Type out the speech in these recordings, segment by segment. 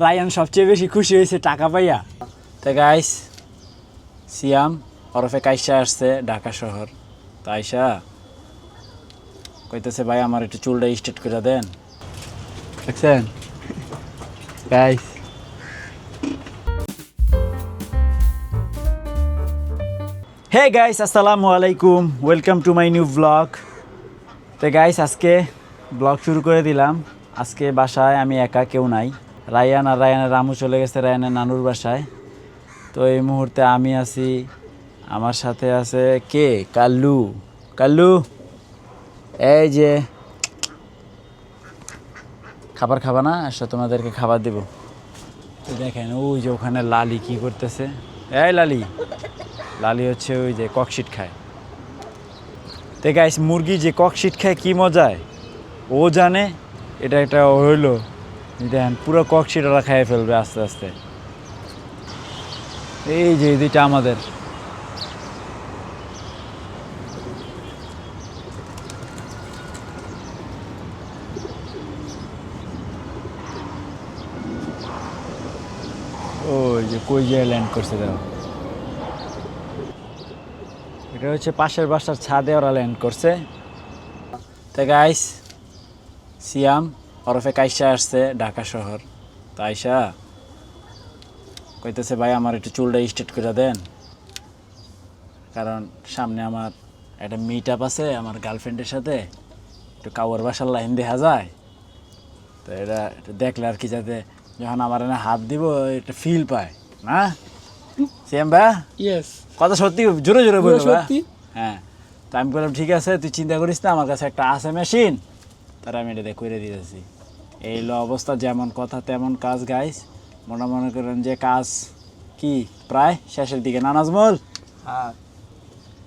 Ryan সবচেয়ে বেশি খুশি হয়েছে টাকা পাইয়া। তো গাইস, সিয়াম ওরফে কাইসা আসছে ঢাকা শহর। তো আইসা কইতেছে ভাই আমার একটু চুলটা স্ট্রেট করে দেন। দেখছেন গাইস? হে গাইস, আসসালামু আলাইকুম, welcome to my new blog. তো গাইস, আজকে ব্লগ শুরু করে দিলাম। আজকে বাসায় আমি একা, কেউ নাই। রায়ান আর রায়ানের রামু চলে গেছে রায়ানের নানুর বাসায়। তো এই মুহূর্তে আমি আছি, আমার সাথে আছে কে? কাল্লু। কাল্লু, এই যে খাবার খাবা না? আসো তোমাদেরকে খাবার দেব। তো দেখেন ওই যে ওখানে লালি কি করতেছে। এই লালি, লালি হচ্ছে ওই যে ককশিট খায়। তো গাইস, মুরগি যে ককশিট খায় কি মজায় ও জানে। এটা একটা হইলো, দেখেন পুরো ককশিট ওরা খাইয়ে ফেলবে আস্তে আস্তে। এই যে এই দুইটা আমাদের। ওই যে কই যে ল্যান্ড করছে দেখো। এটা হচ্ছে পাশের বাসার ছাদে ওরা ল্যান্ড করছে। তো গাইস, সিয়াম ওরফে কাইসা আসছে ঢাকা শহর। তো আইসা কইতেছে ভাই আমার একটু চুলটা স্ট্রেট করে দেন, কারণ সামনে আমার একটা মিট আপ আছে আমার গার্লফ্রেন্ডের সাথে। একটু কাউর বাসার লাইন দেখা যায়, তো এটা দেখলে আর কি, যাতে যখন আমার এনে হাত দিব একটা ফিল পায় না। সিয়াম ভাই, ইয়েস, কথা সত্যি, জোরে জোরে বলবো। সত্যি। হ্যাঁ, তো আমি বললাম ঠিক আছে, তুই চিন্তা করিস না, আমার কাছে একটা আছে মেশিন, তারা আমি এটা করে দিতেছি। এই লো অবস্থা, যেমন কথা তেমন কাজ গাইস। মনে করেন যে কাজ কি প্রায় শেষের দিকে। না নাজমুল, হ্যাঁ,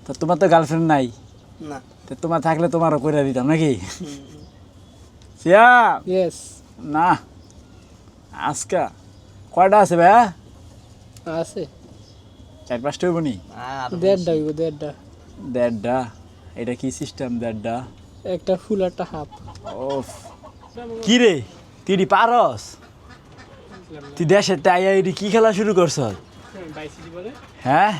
তো তোমার তো গার্লফ্রেন্ড নাই, না, তো তোমার থাকলে তোমারও করে দিতাম নাকি? সিয়াম, ইয়েস, না আজকা কয়টা আছে ভাইয়া? আছে 4-5টা হইব নি? দেড়টা হইব, দেড়টা। 1.5টা? এটা কি সিস্টেম 1.5টা? একটা ফুল একটা হাফ। ওফ, কি রে তুই পারস? তুই দেশের তাইয়া এটি কি খেলা শুরু করছ? হ্যাঁ,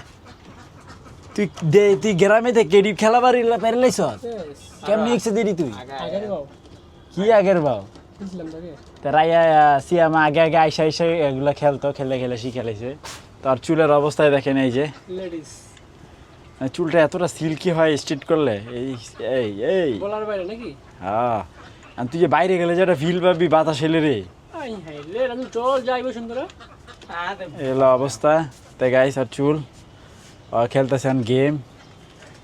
তুই গ্রামে থেকে এটি খেলা বাড়ি পেরেলাইছ? কেমনি এসে দিদি তুই? কি আগের বাও? রাইয়া সিয়াম আগে আগে আইসা আইসা এগুলা খেলতো, খেলে খেলে শিখেলাইছে। তার চুলের অবস্থায় দেখেন, এই যে চুলটা এতটা সিল্কি হয় স্ট্রেট করলে। এই এই এই বলার বাইরে নাকি? হ্যাঁ, আর তুই যে বাইরে গেলে যেটা ফিল পাবি বাতাস এলে রে। চল যাইবো সুন্দর। এলো অবস্থা। তাই গাইস, আর চুল খেলতেছেন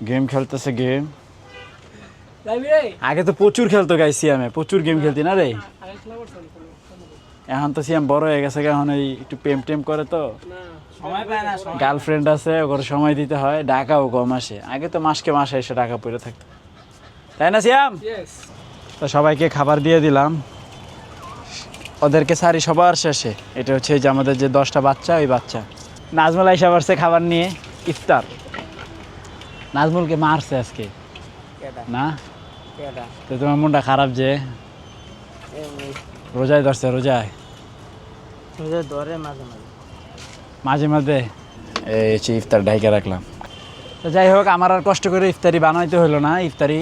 গেম খেলতেছে গেম। আগে তো প্রচুর খেলতো গাইস সিয়ামে, প্রচুর গেম খেলতি না রে? এখন তো সিয়াম বড় হয়ে গেছে, এখন এই একটু প্রেম টেম করে, তো গার্লফ্রেন্ড আছে, ওর সময় দিতে হয়। টাকাও কম আসে, আগে তো মাসকে মাসে এসে টাকা পড়ে থাকতো, তাই না সিয়াম? তো সবাইকে খাবার দিয়ে দিলাম, ওদেরকে সারি সবার শেষে। এটা হচ্ছে যে আমাদের যে 10টা বাচ্চা, ওই বাচ্চা নাজমুল আইসা পারছে খাবার নিয়ে ইফতার। নাজমুলকে মারছে আজকে না? তো তোমার মনটা খারাপ যে রোজায় ধরছে? রোজায় ধরে মাঝে মাঝে মাঝে এই হচ্ছে ইফতার ঢাইকা রাখলাম। তো যাই হোক, আমার আর কষ্ট করে ইফতারি বানাইতে হলো না, ইফতারি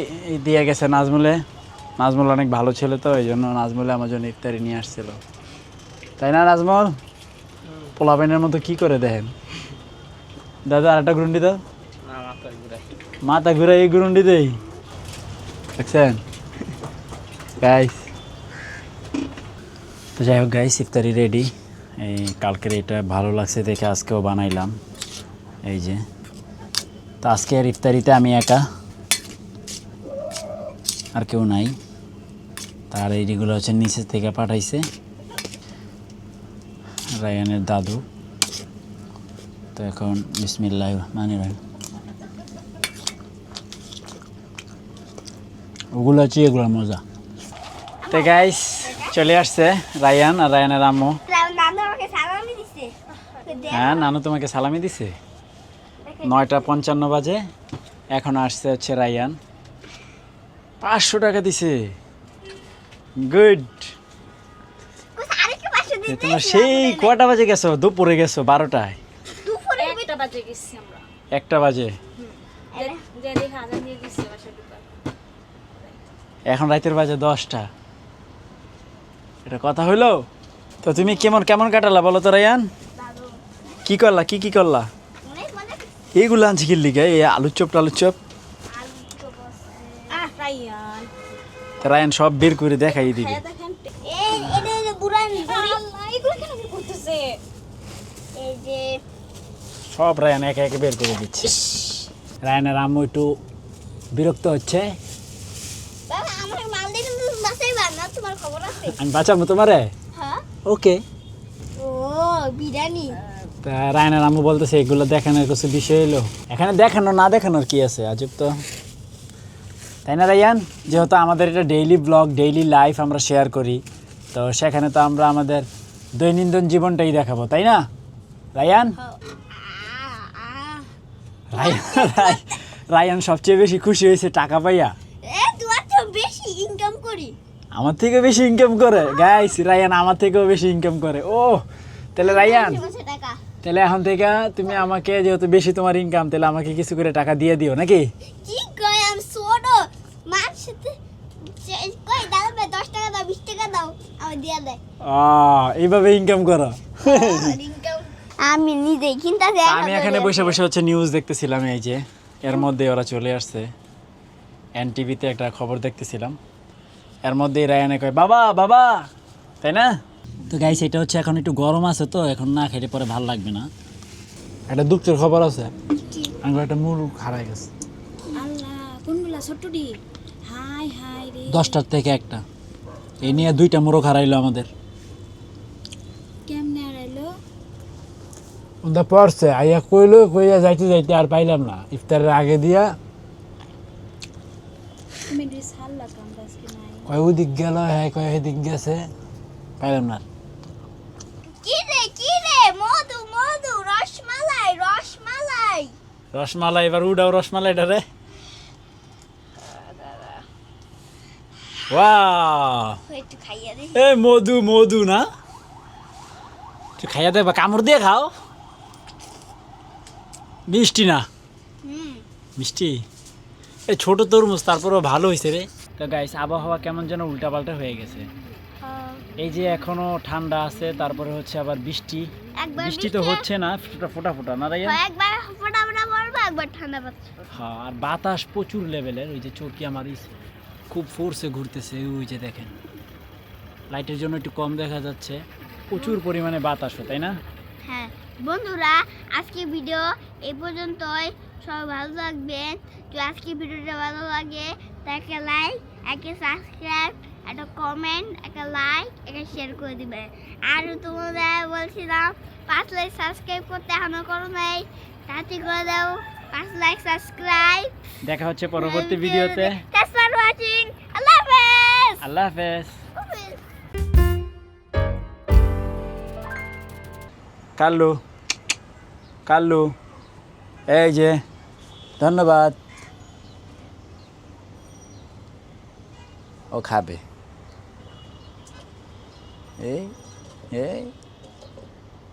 দিয়ে গেছে নাজমুলে। নাজমুল অনেক ভালো ছিল, তো এই জন্য নাজমুলে আমার জন্য ইফতারি নিয়ে আসছিল, তাই না নাজমুল? পোলাপাইনের মতো কি করে দেখেন। দাদা আর একটা গ্রুন্ডি দাও। মাথা ঘুরে এই গ্রুন্ডি দেই, দেখছেন গাইস? তো যাই হোক গাইস, ইফতারি রেডি। এই কালকের এটা ভালো লাগছে দেখে আজকেও বানাইলাম, এই যে। তো আজকে আর ইফতারিতে আমি একা, আর কেউ নাই। তার এইগুলো হচ্ছে নিচে থেকে পাঠাইছে রায়ানের দাদু। তো এখন বিসমিল্লাহ মানি রাখেন, ওগুলো হচ্ছে এগুলোর মজা। তো গাইস, চলে আসছে রায়ান আর রায়ানের আম্মু। হ্যাঁ, নানু তোমাকে সালামি দিছে। 9:55 বাজে, এখন আসছে হচ্ছে রায়ান। 500 টাকা দিছে। গুড। আরেকটা পাশে দিতে তোমরা সেই কটা বাজে গেছো? দুপুরে গেছো 12টায়? দুপুরে একটা বাজে গেছি আমরা 1টা বাজে। যে দেখে আজান দিয়ে দিচ্ছে বাসা ঢুকার এখন রাতের বাজে 10টা। এটা কথা হইলো? তো তুমি কেমন কেমন কাটালা বলো তো রায়ান? দাদু কি করলা, কি করলা? অনেক মজা এইগুলো আনছি কি লিগা? এই আলুর চপ টালুর চপ। আলু চপ আছে। রাইয়ান তো রায়ান সব বের করে দেখাই দিবে। খায়া দেখেন এই এটা যে বুড়ানি বুড়ি আল্লাহ এগুলো কেন বের করতেছে এই যে সব রায়ান একে একে বের করে দিচ্ছে। রায়ানের আম্মু একটু বিরক্ত হচ্ছে। বাবা আমার মাল দিয়ে কিন্তু বাসাই বানা তোমার খবর আছে? আমি বাঁচাবো তোমারে? হ্যাঁ ওকে। ও বিরিয়ানি তা রায়ানের আম্মু বলতেছে এগুলো দেখানোর কিছু বিষয় এলো? এখানে দেখানো না দেখানোর কি আছে, আজব তো, তাই না রায়ান? যেহেতু আমাদের এটা ডেইলি ব্লগ, ডেইলি লাইফ আমরা শেয়ার করি, তো সেখানে তো আমরা আমাদের দৈনন্দিন জীবনটাই দেখাবো, তাই না রায়ান? রায়ান সবচেয়ে বেশি খুশি হয়েছে টাকা পাইয়া। তোমার তো বেশি ইনকাম করি। আমার থেকে বেশি ইনকাম করে গাইস, রায়ান আমার থেকেও বেশি ইনকাম করে। ও তাহলে রায়ান, টাকা তাহলে এখন থেকে তুমি আমাকে, যেহেতু বেশি তোমার ইনকাম, তাহলে আমাকে কিছু করে টাকা দিয়ে দিও নাকি? কি কয় আমি ছোট মার সাথে কই দাদা 10 টাকা দাও 20 টাকা দাও আমি দিয়ে দেয়। এইভাবে ইনকাম করো? ইনকাম আমি নিজে কিনতে আমি এখানে বসে বসে হচ্ছে নিউজ দেখতেছিলাম, এই যে এর মধ্যে ওরা চলে আসছে, এনটিভিতে একটা খবর দেখতেছিলাম, এর মধ্যে রায়ানে কয় বাবা বাবা, তাই না? তো গাইস এটা হচ্ছে এখন একটু গরম আছে, তো এখন না খেলে পরে ভালো লাগবে না। একটা দুঃখের খবর আছে, আমার একটা মুরগ হারাই গেছে। আল্লাহ কোনগুলা ছোট্টটি হাই হাই রে 10টার থেকে একটা, এই নিয়ে 2টা মুরগ হারাইলো আমাদের। কেমনে আড়াইলো ওটা পড়ছে আইয়া কইলো, কইয়া যাইতে যাইতে আর পাইলাম না, ইফতারের আগে দিয়া তুমি ড্রেস হাল্লা কামড়া আজকে নাই কয় ওদিক গেল, হ্যাঁ কয় এদিক গেছে, পাইলাম না। কি রে মধু মধু রসমালাই রসমালাই রসমালাই, এবার উডাও রসমালাইটা রে। ওয়াও, একটু খাইয়া দে। এ মধু মধু না, তুই খাইয়া দে বা কামড় দিয়ে খাও। মিষ্টি না? মিষ্টি, এই ছোট তরমুজ, তারপরেও ভালো হয়েছে রে। তো গাইস আবহাওয়া কেমন যেন উল্টাপাল্টা হয়ে গেছে। এই যে এখনো ঠান্ডা আছে, তারপরে হচ্ছে আবার বৃষ্টি, একবার বৃষ্টি তো হচ্ছে না, ফোটা ফোটা না রাইয়া? একবার ফোটা ফোটা পড়বে একবার ঠান্ডা পাচ্ছে। হ্যাঁ, আর বাতাস প্রচুর লেভেলের, ওই যে চরকি মারিস খুব ফোর্সে ঘুরতেছে, ওই যে দেখেন লাইটের জন্য একটু কম দেখা যাচ্ছে, প্রচুর পরিমাণে বাতাস, তাই না? হ্যাঁ বন্ধুরা, আজকে ভিডিও এই পর্যন্তই। সবাই ভালো থাকবেন। তো আজকে ভিডিওটা ভালো লাগে তাকে লাইক, একটা সাবস্ক্রাইব, একটা কমেন্ট, একটা লাইক, একটা শেয়ার করে দিবেন। আর তোমাদের বলছিলাম 5 লাইক সাবস্ক্রাইব করতে এখনো করো নাই, তাড়াতাড়ি করে দাও 5 লাইক সাবস্ক্রাইব। দেখা হচ্ছে পরবর্তী ভিডিওতে। Thanks for watching. আল্লাহ হাফেজ। আল্লাহ হাফেজ। কাল্লু কাল্লু, এই যে ধন্যবাদ। ও খাবে, এই এই